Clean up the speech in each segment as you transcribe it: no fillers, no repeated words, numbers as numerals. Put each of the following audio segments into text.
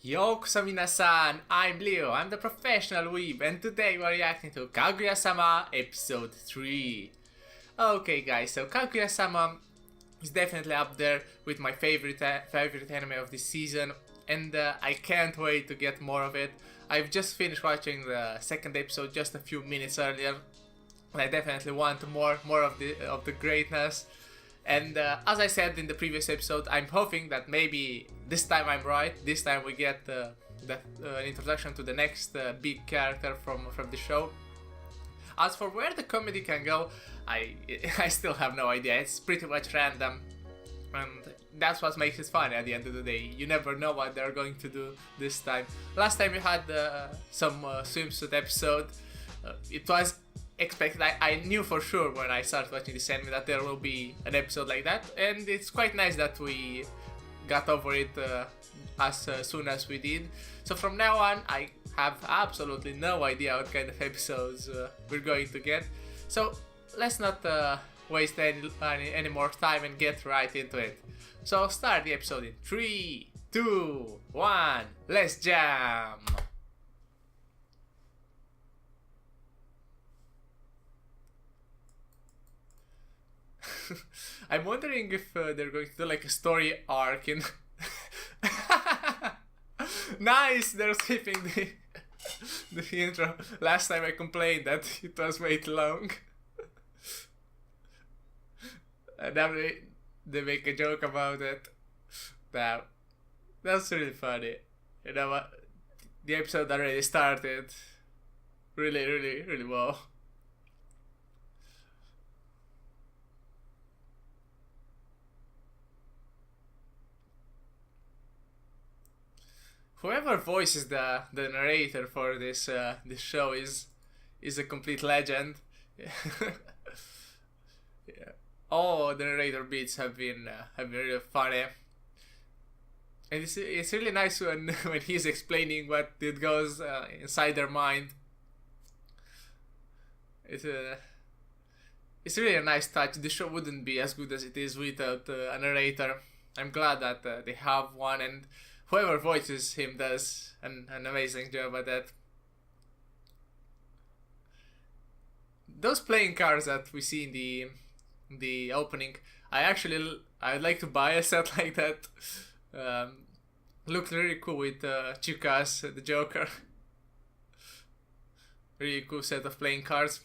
Yokoso minasan, I'm Leo, I'm the professional Weeb, and today we're reacting to Kaguya-sama episode 3. Okay guys, so Kaguya-sama is definitely up there with my favorite anime of this season, and I can't wait to get more of it. I've just finished watching the second episode just a few minutes earlier, and I definitely want more of the greatness. And as I said in the previous episode, I'm hoping that maybe this time I'm right. This time we get the introduction to the next big character from the show. As for where the comedy can go, I still have no idea. It's pretty much random, and that's what makes it fun at the end of the day. You never know what they're going to do this time. Last time we had some swimsuit episode. It was expected. I knew for sure when I started watching this anime that there will be an episode like that, and it's quite nice that we got over it as soon as we did. So from now on, I have absolutely no idea what kind of episodes we're going to get. So let's not waste any more time and get right into it. So I'll start the episode in 3, 2, 1, let's jam! I'm wondering if they're going to do like a story arc in... Nice! They're skipping the intro. Last time I complained that it was way too long. And now they make a joke about it. Now, that's really funny. You know what? The episode already started really well. Whoever voices the narrator for this show is a complete legend. Yeah. All the narrator beats have been really funny, and it's really nice when when he's explaining what it goes inside their mind. It's really a nice touch. The show wouldn't be as good as it is without a narrator. I'm glad that they have one, and whoever voices him does an amazing job at that. Those playing cards that we see in the opening, I'd like to buy a set like that. Looked really cool with Chika as the Joker. Really cool set of playing cards.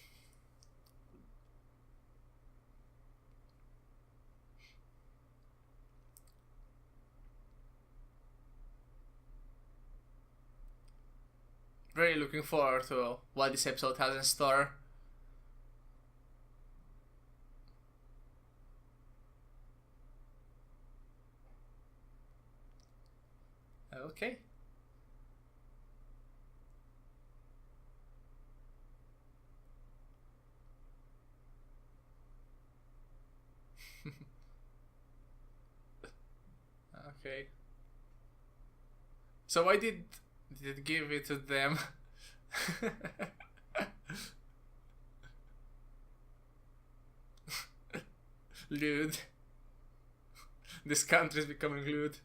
Really looking forward to what this episode has in store. Okay. Okay. So why did it give it to them? Lewd. This country is becoming lewd.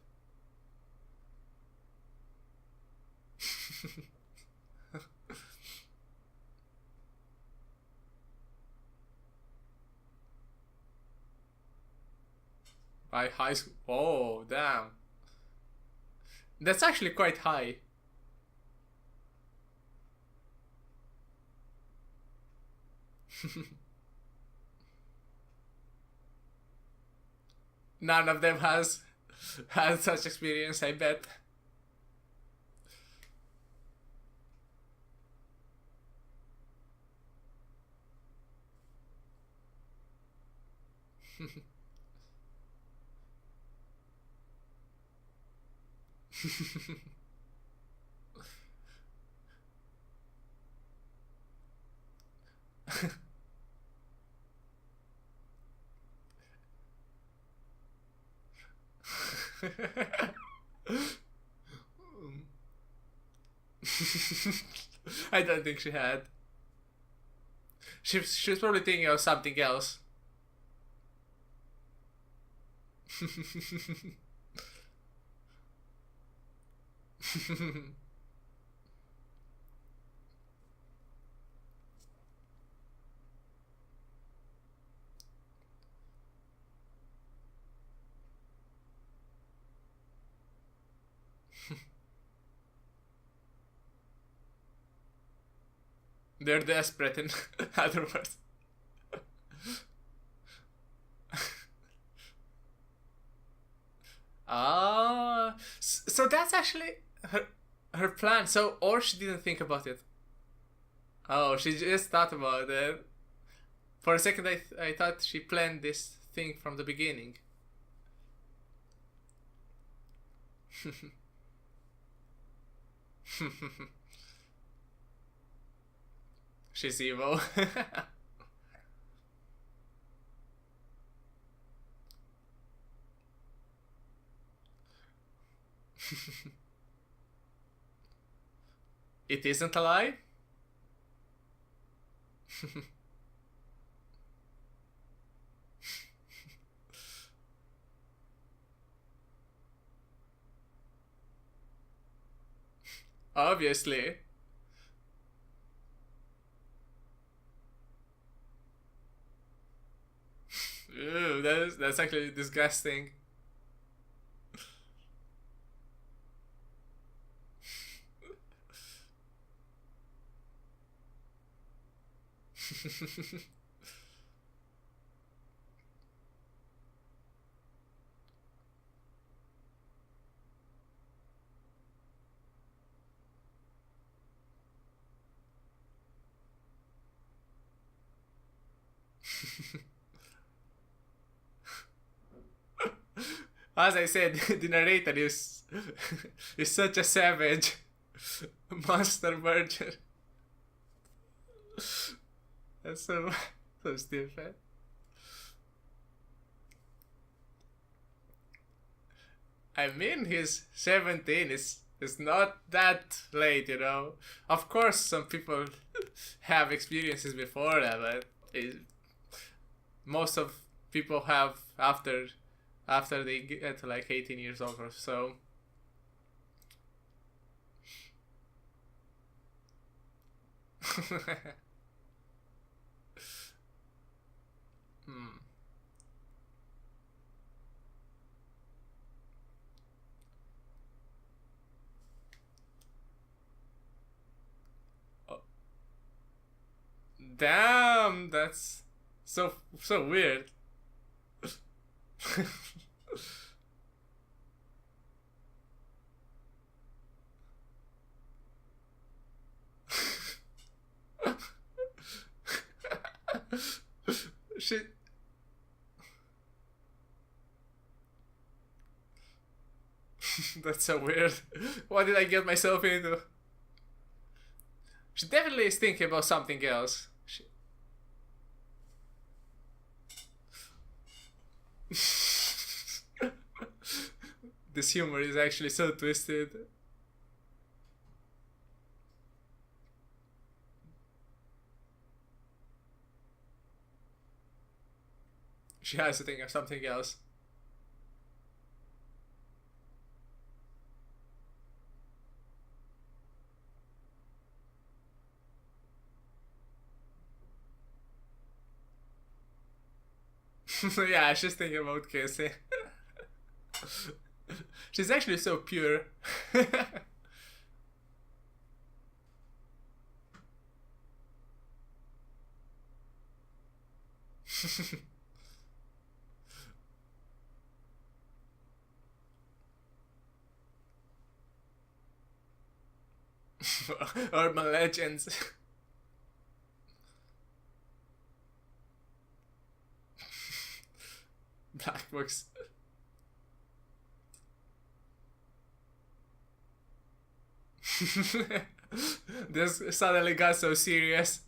By high school. Oh, damn. That's actually quite high. None of them has had such experience, I bet. I don't think she had. She was probably thinking of something else. They're desperate in other words. Ah, so that's actually her plan. So, or she didn't think about it. Oh, she just thought about it. For a second, I thought she planned this thing from the beginning. She's evil. It isn't a lie? Obviously. Ew, that's actually disgusting. As I said, the narrator is such a savage monster virgin. That's so stupid. I mean, he's 17. It's not that late, you know. Of course, some people have experiences before that, but most of people have after they get to like 18 years old or so. Hmm. Oh, damn, that's so weird. She that's so weird. What did I get myself into? She definitely is thinking about something else. This humor is actually so twisted. She has to think of something else. Yeah, she's thinking about kissing. She's actually so pure. Urban legends. Black books. This suddenly got so serious.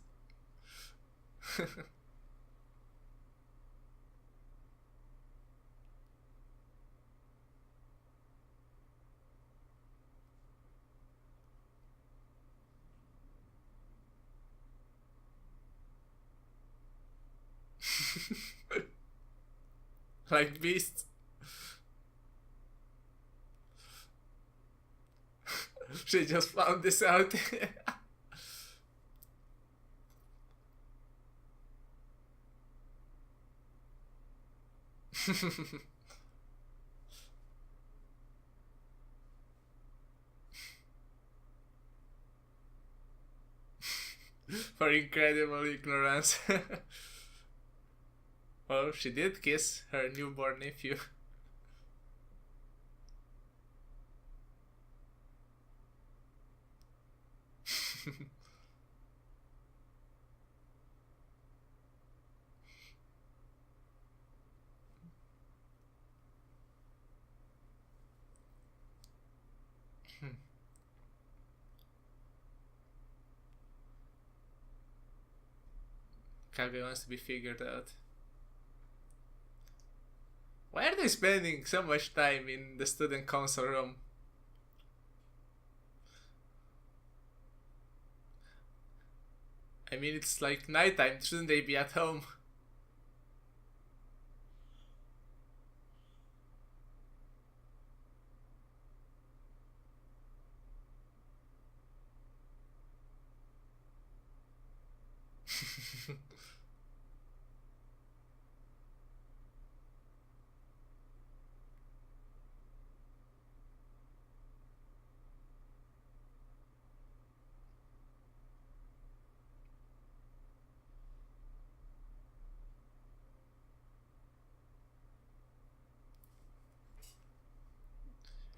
Like beasts. She just found this out. For incredible ignorance. Well, she did kiss her newborn nephew. Kaguya wants to be figured out. Why are they spending so much time in the student council room? I mean, it's like nighttime. Shouldn't they be at home?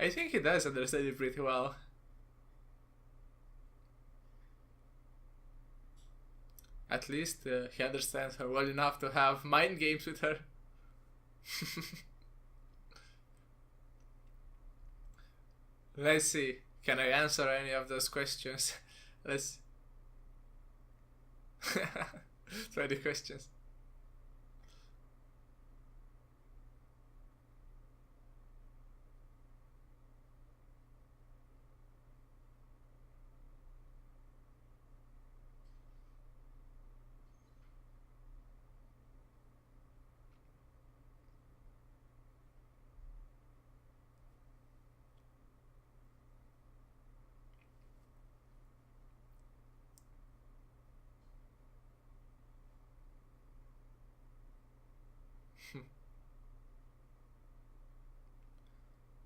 I think he does understand it pretty well. At least he understands her well enough to have mind games with her. Let's see. Can I answer any of those questions? Let's try the questions.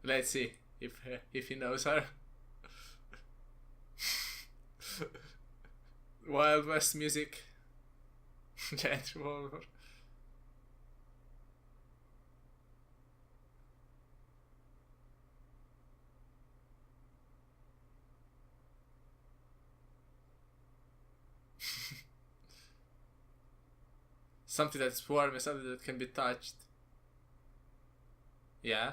Let's see if he knows her. Wild West music. Giant revolver. Something that's warm and something that can be touched. Yeah.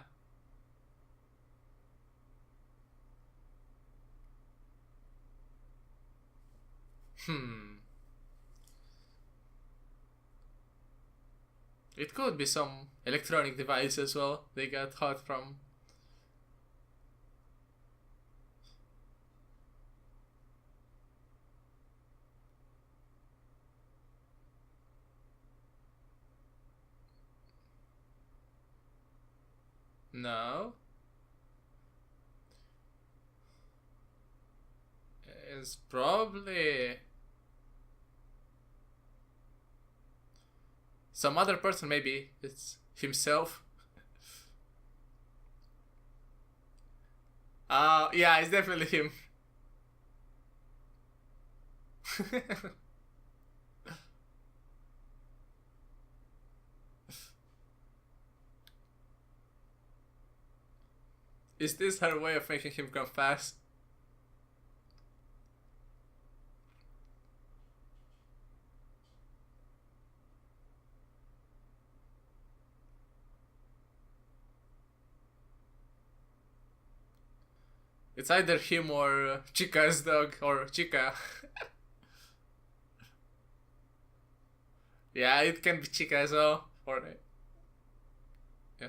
It could be some electronic device as well. They got hot from. No. It's probably some other person, maybe it's himself. Yeah, it's definitely him. Is this her way of making him come fast? It's either him or Chika's dog, or Chika. Yeah, it can be Chika as well. Or yeah.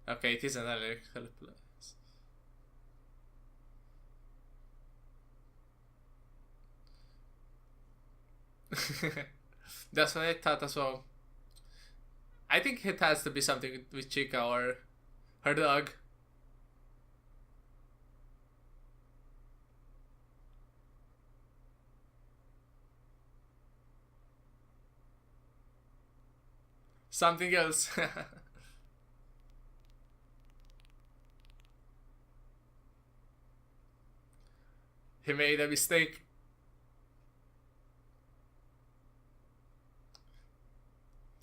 Okay, it is an electrical place. That's what I thought as well. I think it has to be something with Chika or her dog. Something else. He made a mistake.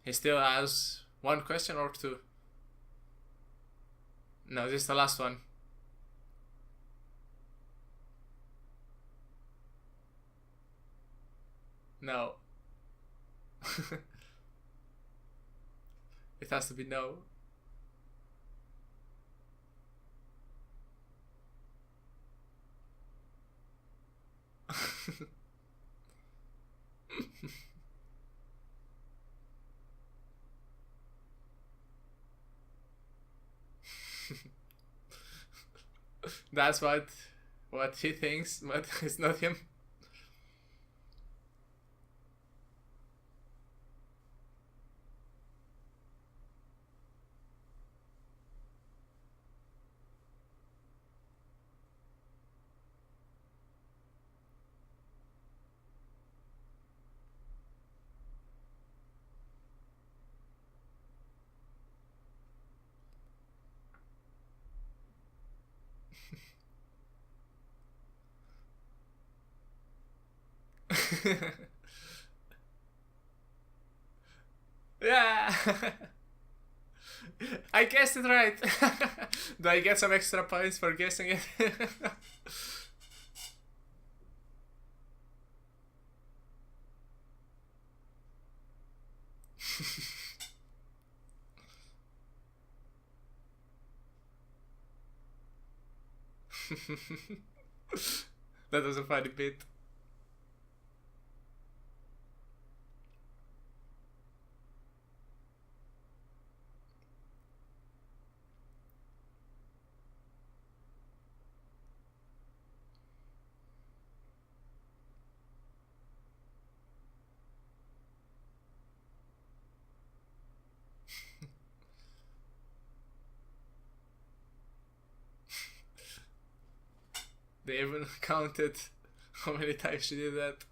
He still has one question or two. No, this is the last one. No. It has to be no. That's what he thinks, but it's not him. Yeah. I guessed it right. Do I get some extra points for guessing it? That was a funny bit. They even counted how many times she did that.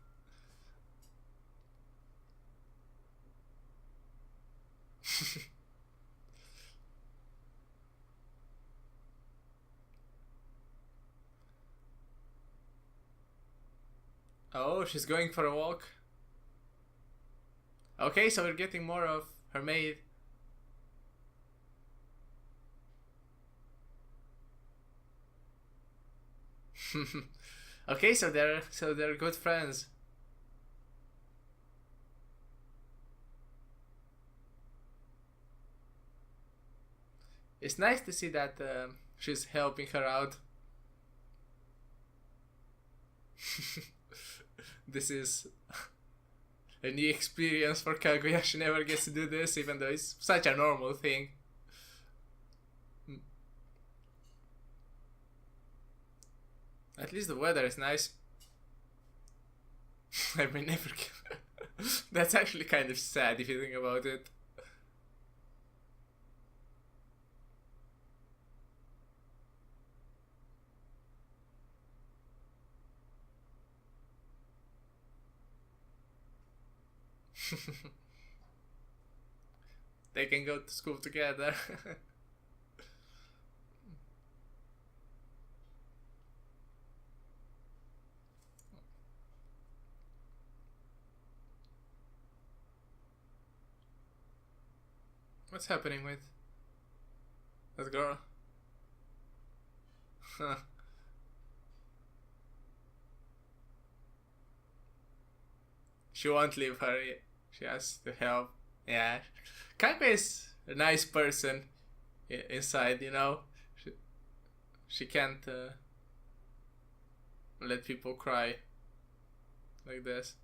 Oh, she's going for a walk. Okay, so we're getting more of her maid. Okay, so they're good friends. It's nice to see that she's helping her out. This is a new experience for Kaguya. She never gets to do this, even though it's such a normal thing. At least the weather is nice. I may never get... That's actually kind of sad if you think about it. They can go to school together. What's happening with that girl? Huh. She won't leave her. She has to help. Yeah. Kaguya is a nice person inside, you know. She can't let people cry like this.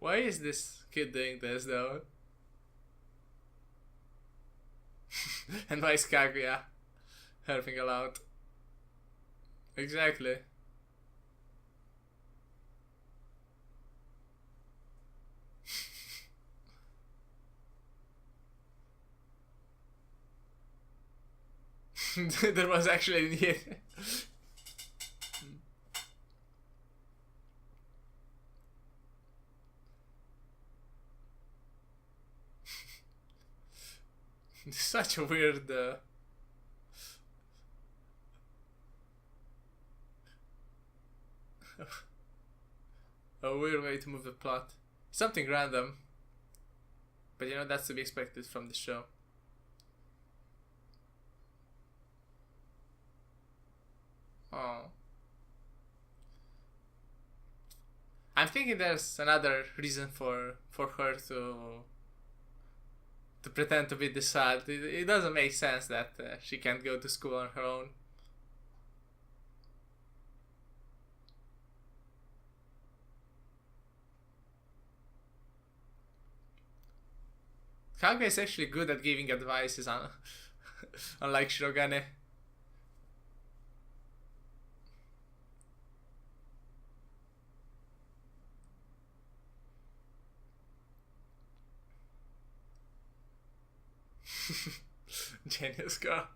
Why is this kid doing this though? And why is Kaguya helping a lot. Exactly. There was actually in here. Such a weird. A weird way to move the plot. Something random. But you know, that's to be expected from the show. Oh. I'm thinking there's another reason for her to pretend to be this sad. It doesn't make sense that she can't go to school on her own. Kaguya is actually good at giving advices on, unlike Shirogane. Genius girl.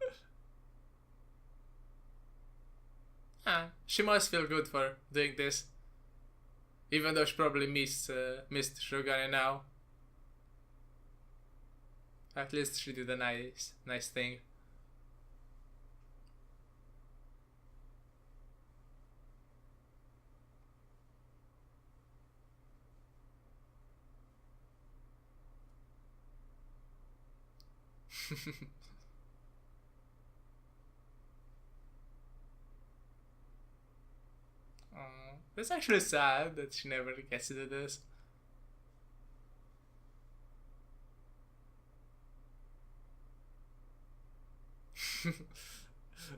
She must feel good for doing this, even though she probably missed Shirogane now. At least she did a nice thing. That's actually sad that she never gets to do this.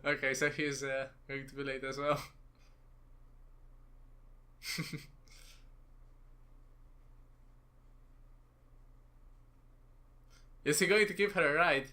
Okay, so he's going to be late as well. Is he going to give her a ride?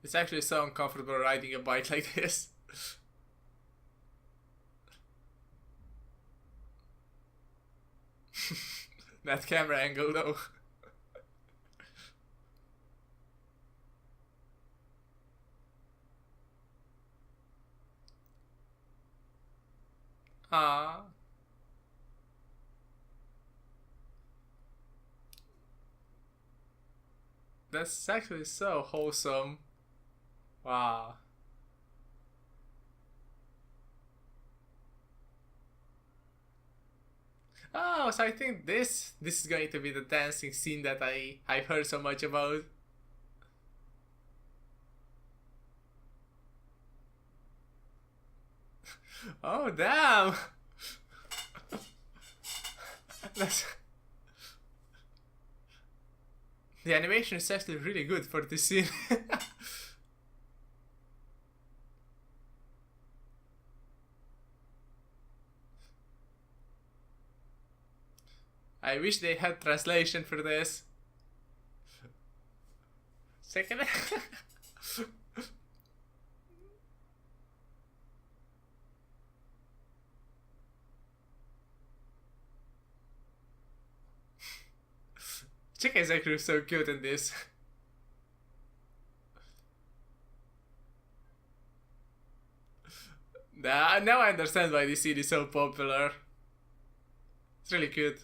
It's actually so uncomfortable riding a bike like this. That camera angle though. Ah. That's actually so wholesome. Wow. Oh, so I think this is going to be the dancing scene that I've heard so much about. Oh damn! That's the animation is actually really good for this scene. I wish they had translation for this. Second. Chika is actually so cute in this. Now I understand why this scene is so popular. It's really cute.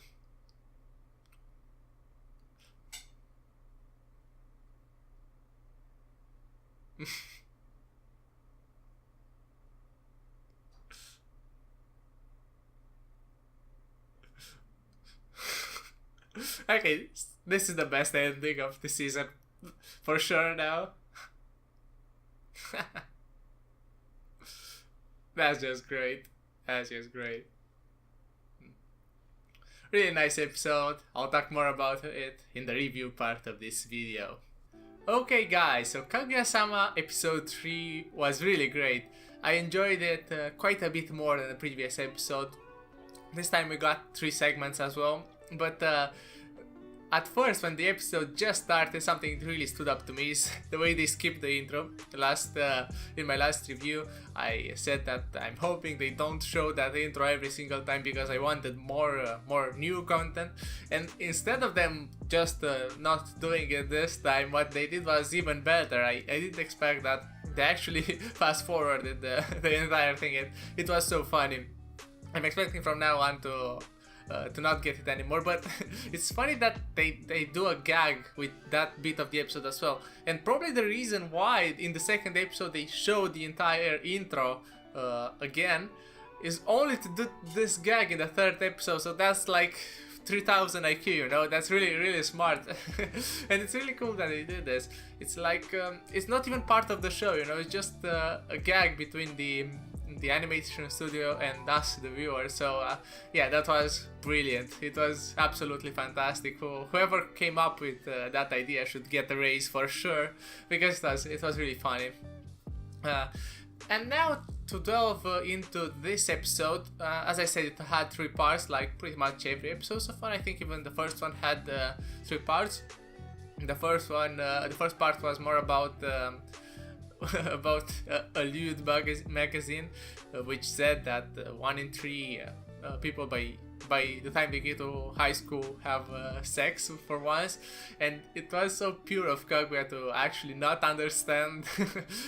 Okay, This is the best ending of the season, for sure now. That's just great. That's just great. Really nice episode. I'll talk more about it in the review part of this video. Okay guys, so Kaguya-sama episode 3 was really great. I enjoyed it quite a bit more than the previous episode. This time we got 3 segments as well, but at first when the episode just started, something really stood up to me is the way they skipped the intro. In my last review I said that I'm hoping they don't show that intro every single time because I wanted more new content, and instead of them just not doing it this time, what they did was even better. I didn't expect that. They actually fast forwarded the entire thing. It was so funny. I'm expecting from now on to not get it anymore, but it's funny that they do a gag with that bit of the episode as well, and probably the reason why in the second episode they show the entire intro again is only to do this gag in the third episode. So that's like 3000 IQ, you know. That's really smart. And it's really cool that they did this. It's like it's not even part of the show, you know. It's just a gag between the animation studio and us, the viewers. So yeah, that was brilliant. It was absolutely fantastic. Whoever came up with that idea should get a raise for sure, because it was really funny. And now to delve into this episode, as I said, it had 3 parts, like pretty much every episode so far. I think even the first one had 3 parts. The first part was more about about a lewd magazine, which said that 1 in 3 people by the time they get to high school have sex for once, and it was so pure of Kaguya to actually not understand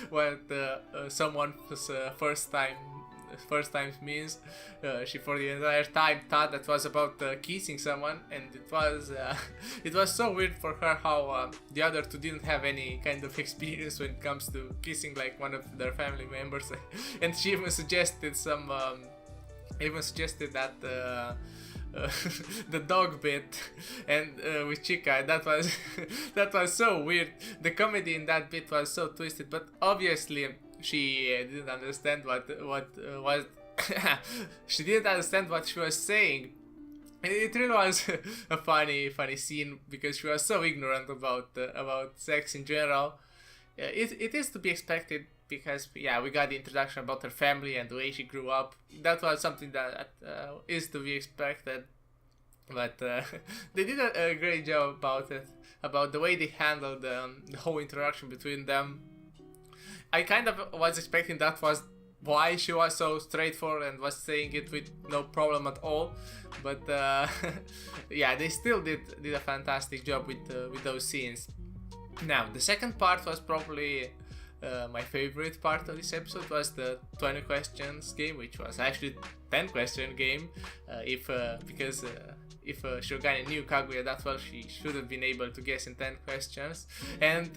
what someone's first time means. She for the entire time thought that was about kissing someone, and it was so weird for her how the other 2 didn't have any kind of experience when it comes to kissing like one of their family members. And she even suggested that the dog bit and with Chika, that was so weird. The comedy in that bit was so twisted, but obviously she didn't understand what was she didn't understand what she was saying. It really was a funny scene because she was so ignorant about sex in general. It is to be expected, because yeah, we got the introduction about her family and the way she grew up. That was something that is to be expected, but they did a great job about it, about the way they handled the whole interaction between them. I kind of was expecting that was why she was so straightforward and was saying it with no problem at all, but yeah, they still did a fantastic job with those scenes. Now, the second part was probably my favorite part of this episode, was the 20 questions game, which was actually 10 question game. Because if Shirogane knew Kaguya that well, she should have been able to guess in 10 questions. And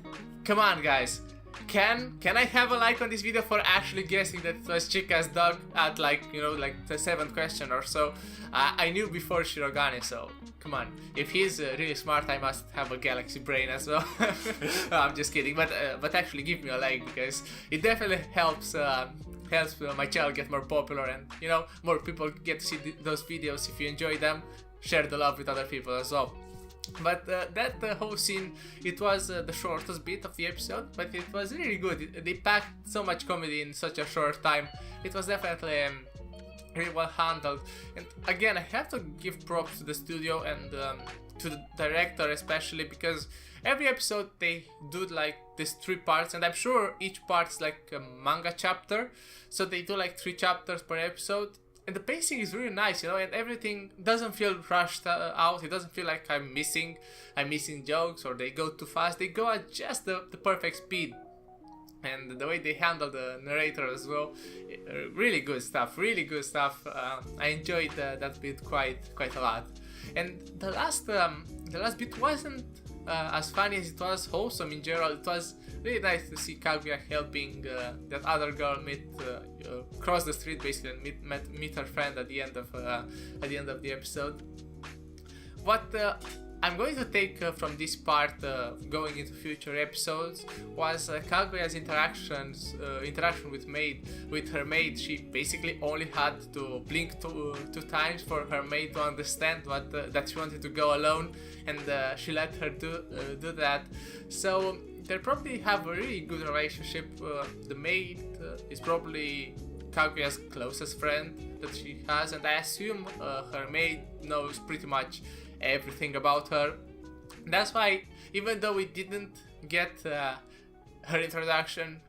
come on guys, can I have a like on this video for actually guessing that it was Chika's dog at like the 7th question or so? I knew before Shirogane, so come on. If he's really smart, I must have a galaxy brain as well. No, I'm just kidding, but actually give me a like, because it definitely helps my channel get more popular, and more people get to see those videos. If you enjoy them, share the love with other people as well. But that whole scene, it was the shortest bit of the episode, but it was really good. They packed so much comedy in such a short time. It was definitely really well handled. And again, I have to give props to the studio and to the director especially, because every episode they do like these 3 parts, and I'm sure each part's like a manga chapter, so they do like 3 chapters per episode. And the pacing is really nice, and everything doesn't feel rushed out. It doesn't feel like I'm missing jokes or they go too fast. They go at just the perfect speed. And the way they handle the narrator as well, really good stuff. I enjoyed that bit quite a lot. And the last bit wasn't as funny as it was wholesome in general. It was really nice to see Kaguya helping that other girl cross the street basically and meet her friend at the end of the episode. What I'm going to take from this part, going into future episodes, was Kaguya's interaction with her maid. She basically only had to blink two times for her maid to understand that she wanted to go alone, and she let her do that. So they probably have a really good relationship. The maid is probably Kaguya's closest friend that she has, and I assume her maid knows pretty much everything about her. That's why, even though we didn't get her introduction,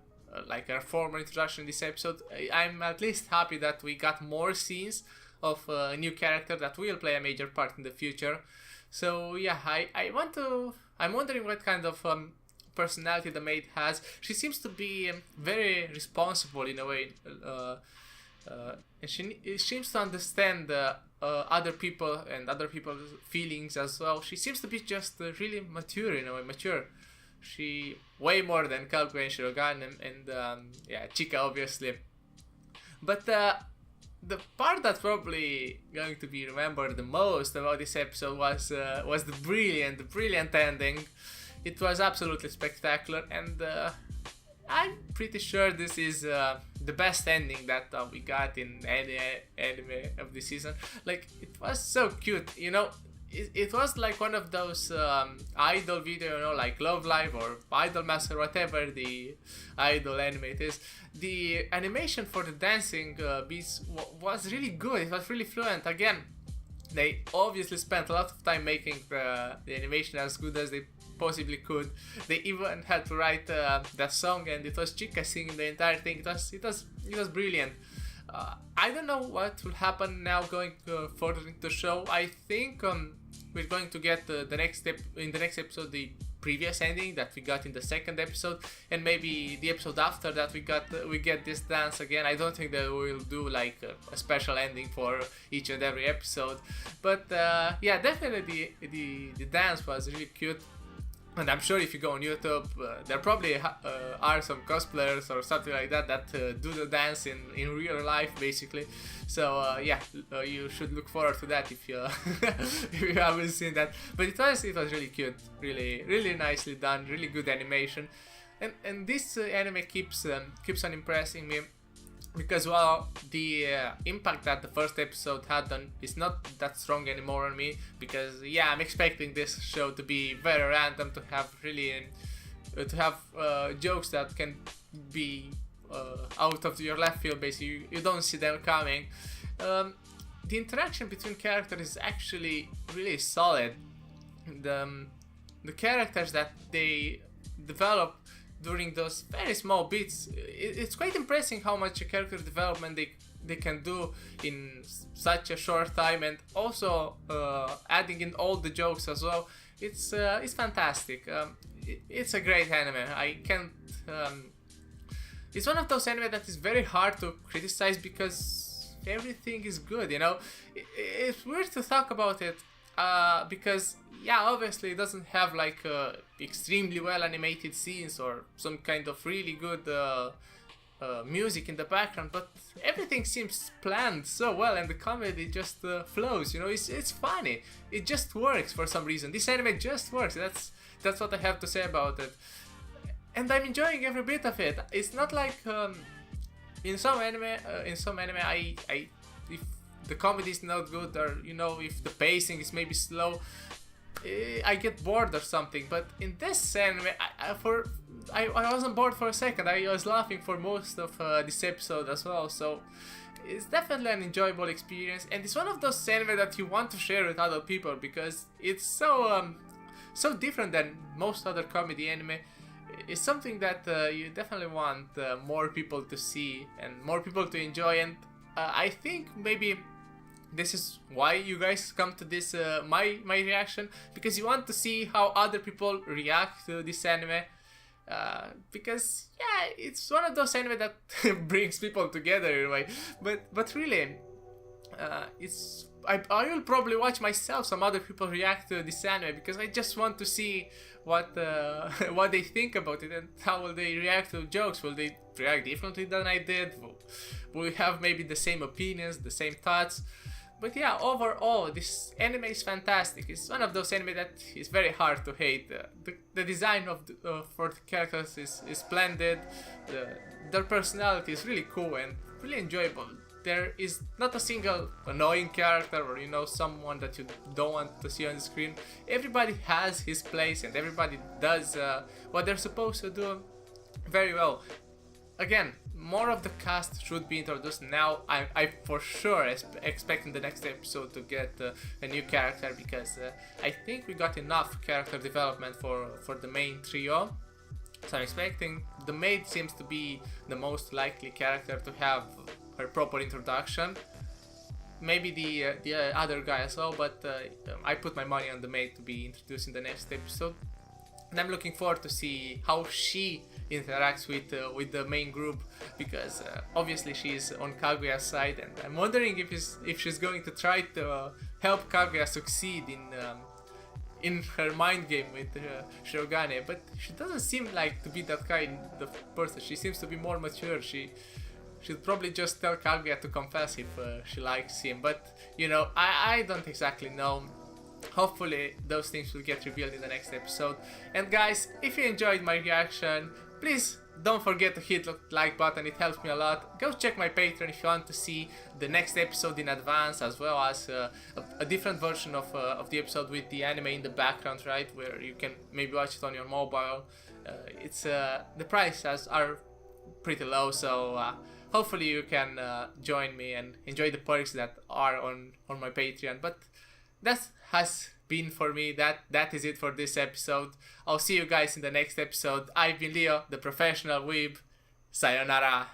like her formal introduction in this episode, I'm at least happy that we got more scenes of a new character that will play a major part in the future. So yeah, I'm wondering what kind of personality the maid has. She seems to be very responsible in a way, and she seems to understand other people and other people's feelings as well. She seems to be just really mature in a way, She way more than Kaguya and Shirogan and yeah, Chika obviously. But the part that's probably going to be remembered the most about this episode was the brilliant ending. It was absolutely spectacular, and I'm pretty sure this is the best ending that we got in any anime of the season. Like, it was so cute, you know. It was like one of those idol video, you know, like Love Live or Idol Master, whatever the idol anime it is. The animation for the dancing beats was really good. It was really fluent. Again, they obviously spent a lot of time making the animation as good as they possibly could. They even had to write that song, and it was Chika singing the entire thing. It was brilliant. I don't know what will happen now going further into the show. I think we're going to get in the next episode the previous ending that we got in the second episode, and maybe the episode after that we get this dance again. I don't think that we'll do like a special ending for each and every episode, but yeah, definitely the dance was really cute. And I'm sure if you go on YouTube, there probably are some cosplayers or something like that do the dance in real life, basically. So yeah, you should look forward to that if you if you haven't seen that. But it was really cute, really nicely done, really good animation, and this anime keeps on impressing me. Because, well, the impact that the first episode had on is not that strong anymore on me. Because, yeah, I'm expecting this show to be very random, to have really jokes that can be out of your left field. Basically, you don't see them coming. The interaction between characters is actually really solid. The characters that they develop during those very small bits, it's quite impressive how much character development they can do in such a short time, and also adding in all the jokes as well. It's fantastic. It's a great anime. I can't. It's one of those anime that is very hard to criticize because everything is good. You know, it's weird to talk about it because, yeah, obviously it doesn't have like extremely well animated scenes or some kind of really good music in the background, but everything seems planned so well, and the comedy just flows. You know, it's funny. It just works for some reason. This anime just works. That's what I have to say about it, and I'm enjoying every bit of it. It's not like in some anime, I if the comedy is not good, or you know, if the pacing is maybe slow, I get bored or something. But in this anime, I wasn't bored for a second. I was laughing for most of this episode as well. So it's definitely an enjoyable experience, and it's one of those anime that you want to share with other people because it's so different than most other comedy anime. It's something that you definitely want more people to see and more people to enjoy, and I think maybe this is why you guys come to this my reaction, because you want to see how other people react to this anime, because yeah, it's one of those anime that brings people together in a way. But really, I will probably watch myself some other people react to this anime, because I just want to see what they think about it, and how will they react to jokes. Will they react differently than I did? Will we have maybe the same opinions, the same thoughts? But yeah, overall, this anime is fantastic. It's one of those anime that is very hard to hate. The design of for the characters is splendid. Their personality is really cool and really enjoyable. There is not a single annoying character or someone that you don't want to see on the screen. Everybody has his place and everybody does what they're supposed to do very well. Again, more of the cast should be introduced now. I for sure expect in the next episode to get a new character, because I think we got enough character development for the main trio. So I'm expecting the maid seems to be the most likely character to have her proper introduction. Maybe the other guy as well, but I put my money on the maid to be introduced in the next episode. And I'm looking forward to see how she interacts with the main group, because obviously she's on Kaguya's side, and I'm wondering if she's going to try to help Kaguya succeed in her mind game with Shirogane. But she doesn't seem like to be that kind of person. She seems to be more mature. She'd probably just tell Kaguya to confess if she likes him, but I don't exactly know. Hopefully those things will get revealed in the next episode. And guys, if you enjoyed my reaction, please don't forget to hit the like button, it helps me a lot. Go check my Patreon if you want to see the next episode in advance, as well as a different version of the episode with the anime in the background, right, where you can maybe watch it on your mobile. It's the prices are pretty low, so hopefully you can join me and enjoy the perks that are on my Patreon. But that has been for me. That is it for this episode. I'll see you guys in the next episode. I've been Leo, the professional weeb. Sayonara.